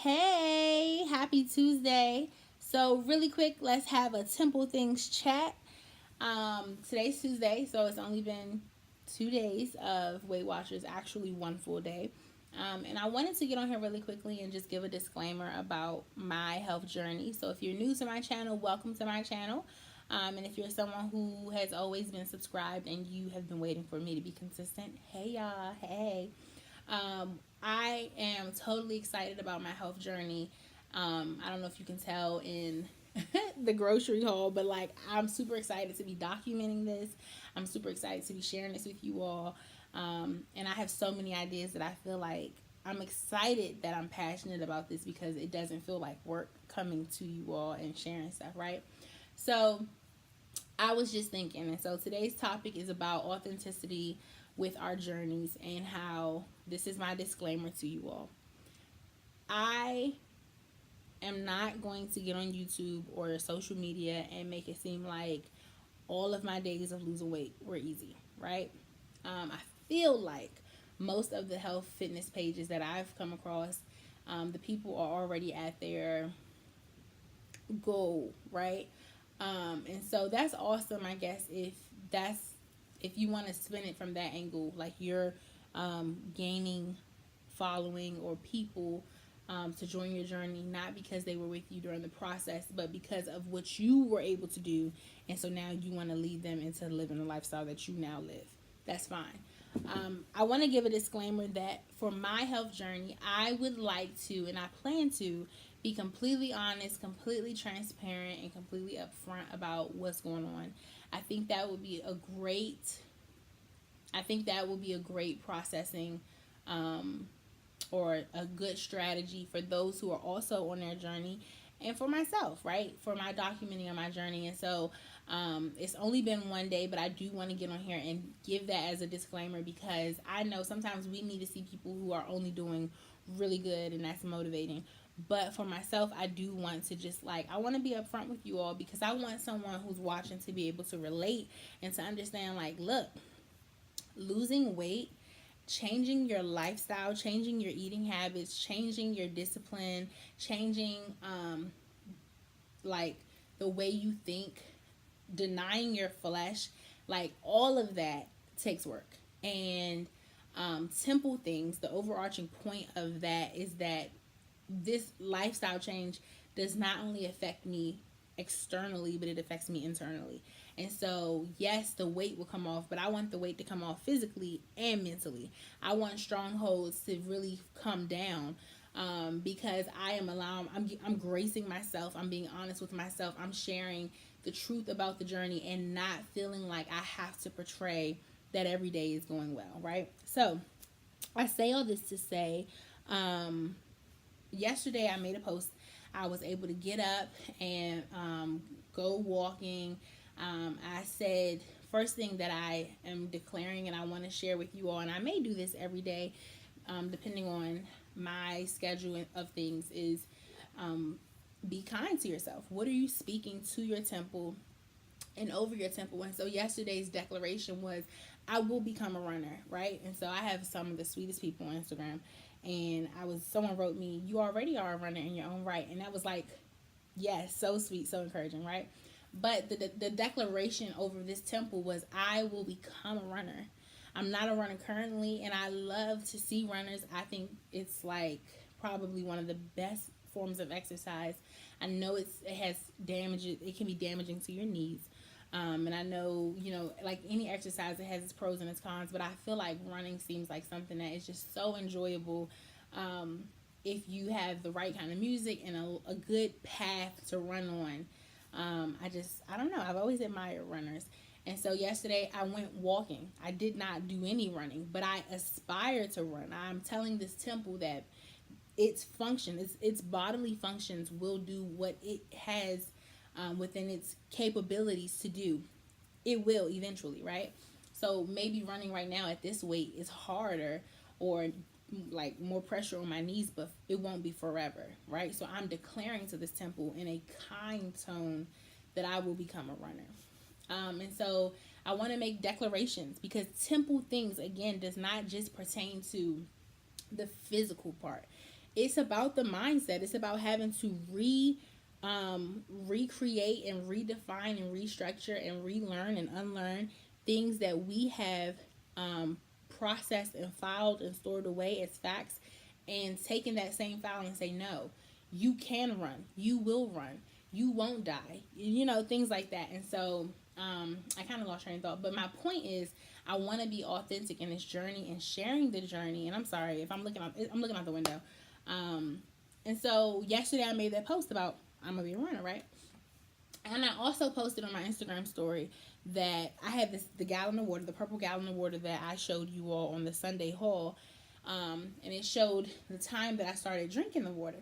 Hey, happy Tuesday. So, really quick, let's have a Temple Things chat. Today's Tuesday, so it's only been 2 days of Weight Watchers, actually one full day. And I wanted to get on here really quickly and just give a disclaimer about my health journey. So, if you're new to my channel, welcome to my channel. And if you're someone who has always been subscribed and you have been waiting for me to be consistent, hey y'all, hey. I am totally excited about my health journey. I don't know if you can tell in the grocery haul, but like I'm super excited to be documenting this. I'm super excited to be sharing this with you all. And I have so many ideas that I feel like I'm excited that I'm passionate about this because it doesn't feel like work coming to you all and sharing stuff, right? So I was just thinking, and so today's topic is about authenticity with our journeys and how this is my disclaimer to you all. I am not going to get on YouTube or social media and make it seem like all of my days of losing weight were easy, right? I feel like most of the health fitness pages that I've come across, the people are already at their goal, right? And so that's awesome, I guess, if you want to spin it from that angle, like you're gaining following or people to join your journey, not because they were with you during the process, but because of what you were able to do. And so now you want to lead them into living the lifestyle that you now live. That's fine. I want to give a disclaimer that for my health journey, I would like to, and I plan to, be completely honest, completely transparent, and completely upfront about what's going on. I think that would be a great, I think that would be a great processing or a good strategy for those who are also on their journey and for myself, right? For my documenting of my journey. And so it's only been one day, but I do want to get on here and give that as a disclaimer because I know sometimes we need to see people who are only doing really good, and that's motivating. But for myself, I do want to just like, I want to be upfront with you all because I want someone who's watching to be able to relate and to understand, like, look, losing weight, changing your lifestyle, changing your eating habits, changing your discipline, changing like the way you think, denying your flesh, like all of that takes work. And Temple Things, the overarching point of that is that this lifestyle change does not only affect me externally, but it affects me internally. And so, yes, the weight will come off, but I want the weight to come off physically and mentally. I want strongholds to really come down because I am allowing, I'm gracing myself. I'm being honest with myself. I'm sharing the truth about the journey and not feeling like I have to portray that every day is going well, right? So, I say all this to say, yesterday I made a post. I was able to get up and go walking. I said, first thing that I am declaring and I want to share with you all, and I may do this every day depending on my schedule of things, is be kind to yourself. What are you speaking to your temple and over your temple? And so yesterday's declaration was, I will become a runner, right? And so I have some of the sweetest people on Instagram, and someone wrote me, you already are a runner in your own right. And that was like, yes, so sweet, so encouraging, right? But the declaration over this temple was, I will become a runner. I'm not a runner currently, and I love to see runners. I think it's like probably one of the best forms of exercise. I know it has damage. It can be damaging to your knees. And I know, like any exercise, it has its pros and its cons, but I feel like running seems like something that is just so enjoyable if you have the right kind of music and a good path to run on. I don't know. I've always admired runners. And so yesterday I went walking. I did not do any running, but I aspire to run. I'm telling this temple that its bodily functions will do what it has within its capabilities to do. It will eventually, right? So maybe running right now at this weight is harder or like more pressure on my knees, but it won't be forever, right? So I'm declaring to this temple in a kind tone that I will become a runner. And so I want to make declarations because temple things, again, does not just pertain to the physical part. it's about the mindset. It's about having to recreate and redefine and restructure and relearn and unlearn things that we have processed and filed and stored away as facts, and taking that same file and say, no, you can run, you will run, you won't die, things like that. And so I kind of lost train of thought, but my point is, I want to be authentic in this journey and sharing the journey. And I'm sorry if I'm looking out the window. And so yesterday I made that post about I'm gonna be a runner, right? And I also posted on my Instagram story that I had the gallon of water, the purple gallon of water that I showed you all on the Sunday haul, and it showed the time that I started drinking the water.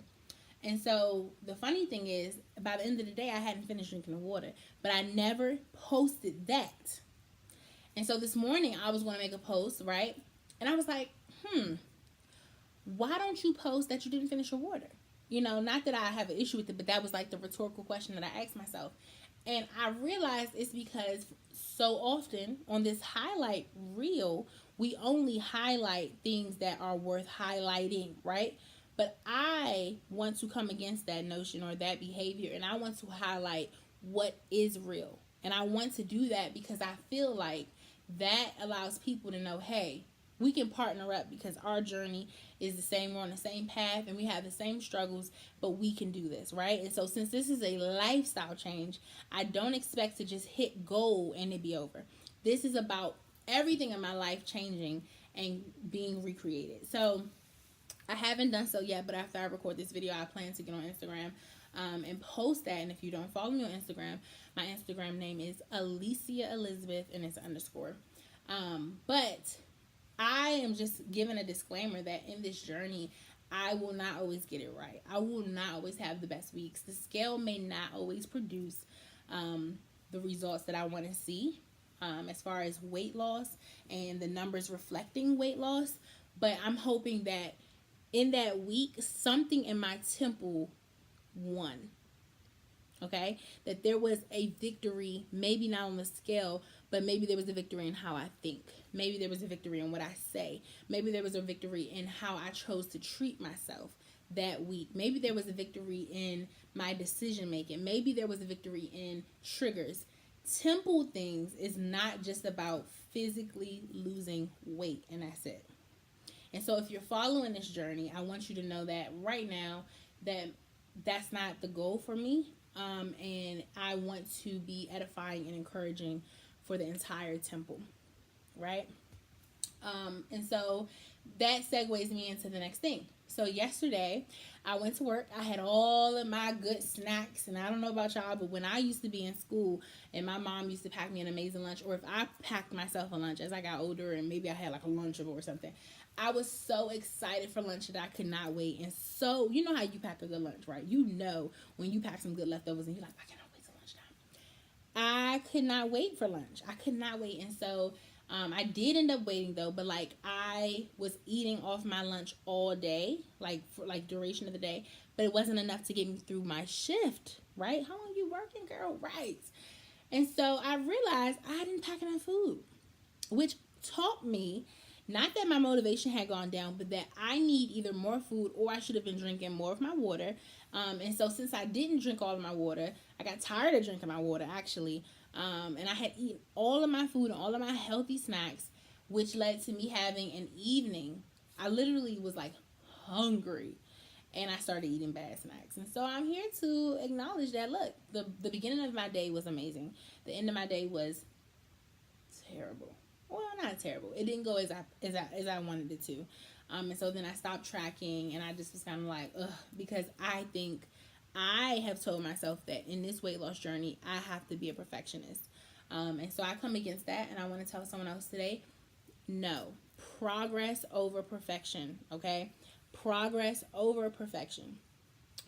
And so the funny thing is, by the end of the day, I hadn't finished drinking the water, but I never posted that. And so this morning I was going to make a post, right? And I was like, why don't you post that you didn't finish your water? Not that I have an issue with it, but that was like the rhetorical question that I asked myself. And I realized it's because so often on this highlight reel, we only highlight things that are worth highlighting, right? But I want to come against that notion or that behavior, and I want to highlight what is real. And I want to do that because I feel like that allows people to know, hey, we can partner up because our journey is the same. We're on the same path and we have the same struggles, but we can do this, right? And so since this is a lifestyle change, I don't expect to just hit goal and it be over. This is about everything in my life changing and being recreated. So I haven't done so yet, but after I record this video, I plan to get on Instagram and post that. And if you don't follow me on Instagram, my Instagram name is Alicia Elizabeth and it's _. But I am just giving a disclaimer that in this journey, I will not always get it right. I will not always have the best weeks. The scale may not always produce the results that I want to see as far as weight loss and the numbers reflecting weight loss. But I'm hoping that in that week, something in my temple won. Okay? That there was a victory, maybe not on the scale, but maybe there was a victory in how I think. Maybe there was a victory in what I say. Maybe there was a victory in how I chose to treat myself that week. Maybe there was a victory in my decision making. Maybe there was a victory in triggers. Temple things is not just about physically losing weight, and that's it. And so if you're following this journey, I want you to know that right now that's not the goal for me. And I want to be edifying and encouraging for the entire temple, right? And so that segues me into the next thing. So yesterday I went to work. I had all of my good snacks, and I don't know about y'all, but when I used to be in school and my mom used to pack me an amazing lunch, or if I packed myself a lunch as I got older and maybe I had like a Lunchable or something, I was so excited for lunch that I could not wait. And so, you know how you pack a good lunch, right? You know when you pack some good leftovers and you're like, I cannot wait till lunchtime. I could not wait for lunch. I could not wait. And so I did end up waiting though, but like I was eating off my lunch all day, like for like duration of the day, but it wasn't enough to get me through my shift, right? How long you working, girl? Right. And so I realized I didn't pack enough food, which taught me not that my motivation had gone down, but that I need either more food or I should have been drinking more of my water. And so since I didn't drink all of my water, I got tired of drinking my water actually. And I had eaten all of my food and all of my healthy snacks, which led to me having an evening. I literally was like hungry and I started eating bad snacks. And so I'm here to acknowledge that, look, the beginning of my day was amazing. The end of my day was terrible. Well, not terrible. It didn't go as I wanted it to. And so then I stopped tracking and I just was kind of like, ugh, because I think I have told myself that in this weight loss journey, I have to be a perfectionist. And so I come against that, and I want to tell someone else today, no, progress over perfection, okay? Progress over perfection.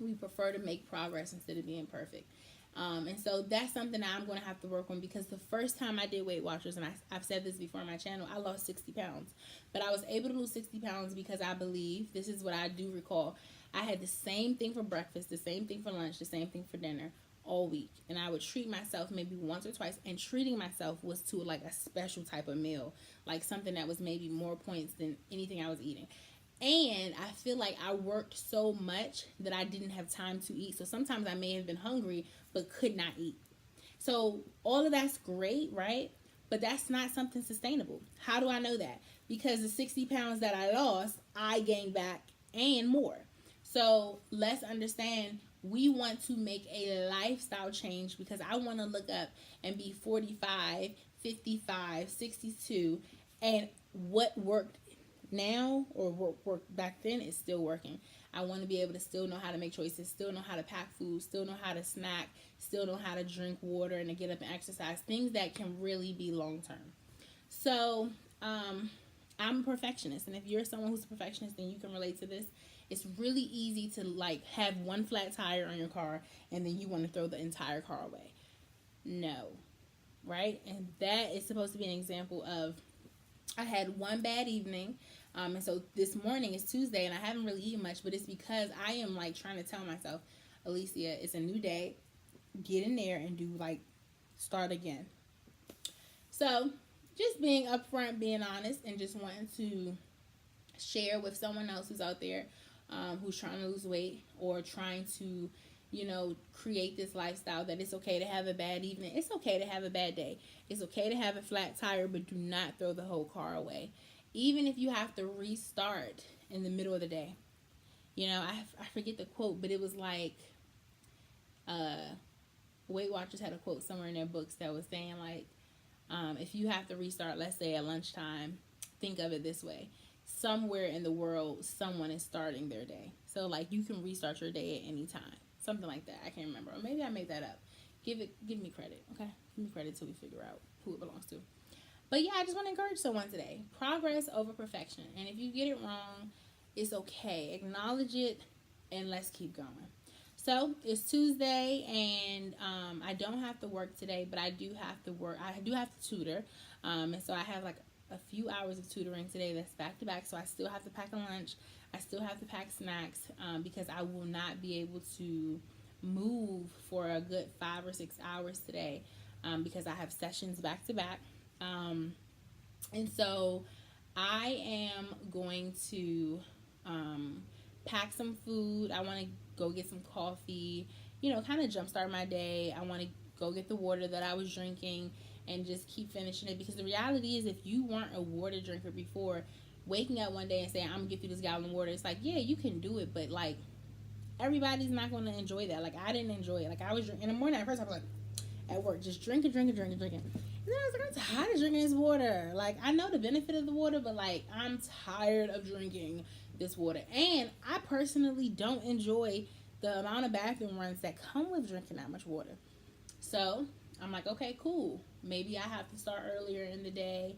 We prefer to make progress instead of being perfect. And so that's something that I'm going to have to work on, because the first time I did Weight Watchers, and I've said this before on my channel, I lost 60 pounds. But I was able to lose 60 pounds because I believe, this is what I do recall, I had the same thing for breakfast, the same thing for lunch, the same thing for dinner all week. And I would treat myself maybe once or twice, and treating myself was to like a special type of meal, like something that was maybe more points than anything I was eating. And I feel like I worked so much that I didn't have time to eat. So sometimes I may have been hungry but could not eat. So all of that's great, right? But that's not something sustainable. How do I know that? Because the 60 pounds that I lost, I gained back and more. So let's understand, we want to make a lifestyle change, because I want to look up and be 45, 55, 62, and what worked now or what worked back then is still working. I want to be able to still know how to make choices, still know how to pack food, still know how to snack, still know how to drink water and to get up and exercise, things that can really be long term. So, I'm a perfectionist, and if you're someone who's a perfectionist, then you can relate to this. It's really easy to like have one flat tire on your car and then you want to throw the entire car away. No, right? And that is supposed to be an example of, I had one bad evening. And so this morning is Tuesday and I haven't really eaten much, but it's because I am like trying to tell myself, Alicia, it's a new day. Get in there and do like start again. So just being upfront, being honest, and just wanting to share with someone else who's out there, who's trying to lose weight or trying to, create this lifestyle, that it's okay to have a bad evening. It's okay to have a bad day. It's okay to have a flat tire, but do not throw the whole car away. Even if you have to restart in the middle of the day. I forget the quote, but it was like, Weight Watchers had a quote somewhere in their books that was saying like, if you have to restart, let's say at lunchtime, think of it this way: somewhere in the world, someone is starting their day. So like you can restart your day at any time, something like that. I can't remember, or maybe I made that up. Give me credit, okay? Give me credit till we figure out who it belongs to. But yeah, I just want to encourage someone today: progress over perfection. And if you get it wrong, it's okay. Acknowledge it, and let's keep going. So it's Tuesday, and I don't have to work today, but I do have to work. I do have to tutor, and so I have like a few hours of tutoring today that's back to back. So I still have to pack a lunch. I still have to pack snacks, because I will not be able to move for a good 5 or 6 hours today, because I have sessions back to back. And so I am going to pack some food. I want to go get some coffee, kind of jumpstart my day. I want to go get the water that I was drinking and just keep finishing it, because the reality is, if you weren't a water drinker before, waking up one day and saying, I'm going to get through this gallon of water, it's like, yeah, you can do it, but like, everybody's not going to enjoy that. Like, I didn't enjoy it. Like, I was in the morning at first, I was like, at work, just drinking. And then I was like, I'm tired of drinking this water. Like, I know the benefit of the water, but like, I'm tired of drinking this water. And I personally don't enjoy the amount of bathroom runs that come with drinking that much water. So I'm like, okay, cool. Maybe I have to start earlier in the day.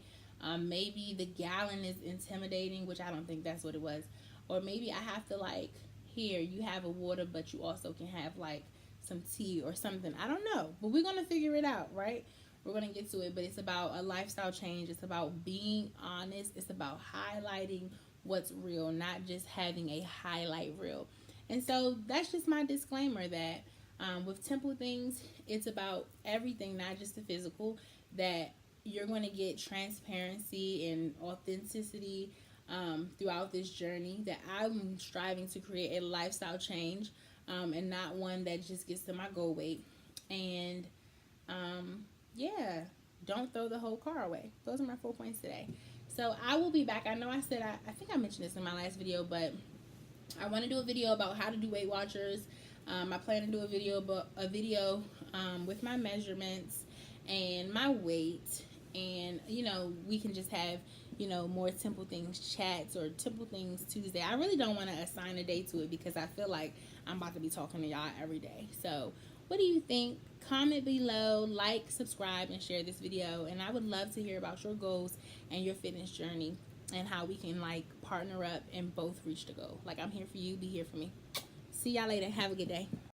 Maybe the gallon is intimidating, which I don't think that's what it was. Or maybe I have to like, here, you have a water, but you also can have like some tea or something. I don't know, but we're going to figure it out, right? We're going to get to it, but it's about a lifestyle change. It's about being honest. It's about highlighting what's real, not just having a highlight reel. And so that's just my disclaimer that with Temple Things, it's about everything, not just the physical, that you're going to get transparency and authenticity throughout this journey, that I'm striving to create a lifestyle change, and not one that just gets to my goal weight. And yeah, don't throw the whole car away. Those are my 4 points today. So I will be back. I know I said, I think I mentioned this in my last video, but I want to do a video about how to do Weight Watchers. I plan to do a video with my measurements and my weight, and we can just have more Temple Things chats or Temple Things Tuesday. I really don't want to assign a day to it, because I feel like I'm about to be talking to y'all every day. So what do you think? Comment below, like, subscribe, and share this video. And I would love to hear about your goals and your fitness journey, and how we can like partner up and both reach the goal. Like, I'm here for you, be here for me. See y'all later. Have a good day.